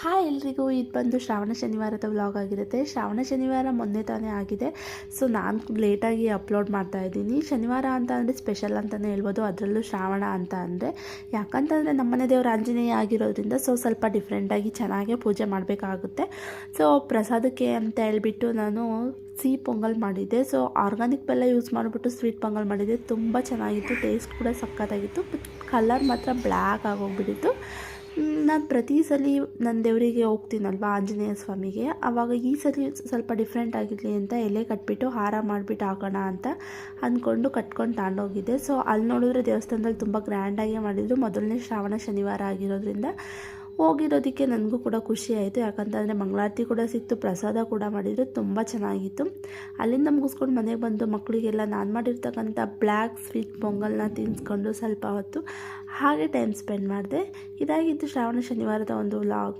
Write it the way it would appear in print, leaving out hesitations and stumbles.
Hi ಎಲ್ರಿಗೂ, ಇದು ಬಂದು ಶ್ರಾವಣ ಶನಿವಾರದ ವ್ಲಾಗ್ ಆಗಿರುತ್ತೆ. ಶ್ರಾವಣ ಶನಿವಾರ ಮೊನ್ನೆ ತಾನೇ ಆಗಿದೆ. ಸೊ ನಾನು ಲೇಟಾಗಿ ಅಪ್ಲೋಡ್ ಮಾಡ್ತಾ ಇದ್ದೀನಿ. ಶನಿವಾರ ಅಂತ ಅಂದರೆ ಸ್ಪೆಷಲ್ ಅಂತಲೇ ಹೇಳ್ಬೋದು, ಅದರಲ್ಲೂ ಶ್ರಾವಣ ಅಂತ ಅಂದರೆ. ಯಾಕಂತಂದರೆ ನಮ್ಮನೆ ದೇವರು ಆಂಜನೇಯ ಆಗಿರೋದ್ರಿಂದ ಸ್ವಲ್ಪ ಡಿಫ್ರೆಂಟಾಗಿ ಚೆನ್ನಾಗೇ ಪೂಜೆ ಮಾಡಬೇಕಾಗುತ್ತೆ. ಸೊ ಪ್ರಸಾದಕ್ಕೆ ಅಂತ ಹೇಳ್ಬಿಟ್ಟು ನಾನು ಸಿಹಿ ಪೊಂಗಲ್ ಮಾಡಿದ್ದೆ. ಸೊ ಆರ್ಗಾನಿಕ್ ಬೆಲ್ಲ ಯೂಸ್ ಮಾಡಿಬಿಟ್ಟು ಸ್ವೀಟ್ ಪೊಂಗಲ್ ಮಾಡಿದ್ದೆ. ತುಂಬ ಚೆನ್ನಾಗಿತ್ತು, ಟೇಸ್ಟ್ ಕೂಡ ಸಖತ್ತಾಗಿತ್ತು. ಕಲರ್ ಮಾತ್ರ ಬ್ಲ್ಯಾಕ್ ಆಗೋಗ್ಬಿಟ್ಟಿತ್ತು. ನಾನು ಪ್ರತಿ ಸಲ ನನ್ನ ದೇವರಿಗೆ ಹೋಗ್ತೀನಲ್ವ, ಆಂಜನೇಯ ಸ್ವಾಮಿಗೆ, ಆವಾಗ ಈ ಸಲ ಸ್ವಲ್ಪ ಡಿಫ್ರೆಂಟ್ ಆಗಿರಲಿ ಅಂತ ಎಲೆ ಕಟ್ಬಿಟ್ಟು ಹಾರ ಮಾಡಿಬಿಟ್ಟು ಹಾಕೋಣ ಅಂತ ಅಂದ್ಕೊಂಡು ಕಟ್ಕೊಂಡು ತಗೊಂಡೋಗಿದ್ದೆ. ಸೊ ಅಲ್ಲಿ ನೋಡಿದ್ರೆ ದೇವಸ್ಥಾನದಲ್ಲಿ ತುಂಬ ಗ್ರ್ಯಾಂಡಾಗಿ ಮಾಡಿದರು. ಮೊದಲನೇ ಶ್ರಾವಣ ಶನಿವಾರ ಆಗಿರೋದ್ರಿಂದ ಹೋಗಿರೋದಕ್ಕೆ ನನಗೂ ಕೂಡ ಖುಷಿ ಆಯಿತು. ಯಾಕಂತಂದರೆ ಮಂಗಳಾರತಿ ಕೂಡ ಸಿಕ್ತು, ಪ್ರಸಾದ ಕೂಡ ಮಾಡಿದರು, ತುಂಬ ಚೆನ್ನಾಗಿತ್ತು. ಅಲ್ಲಿಂದ ಮುಗಿಸ್ಕೊಂಡು ಮನೆಗೆ ಬಂದು ಮಕ್ಕಳಿಗೆಲ್ಲ ನಾನು ಮಾಡಿರ್ತಕ್ಕಂಥ ಬ್ಲ್ಯಾಕ್ ಸ್ವೀಟ್ ಪೊಂಗಲ್ನ ತಿನ್ನಿಸ್ಕೊಂಡು ಸ್ವಲ್ಪ ಹೊತ್ತು ಹಾಗೆ ಟೈಮ್ ಸ್ಪೆಂಡ್ ಮಾಡಿದೆ. ಇದಾಗಿತ್ತು ಶ್ರಾವಣ ಶನಿವಾರದ ಒಂದು ವ್ಲಾಗ್.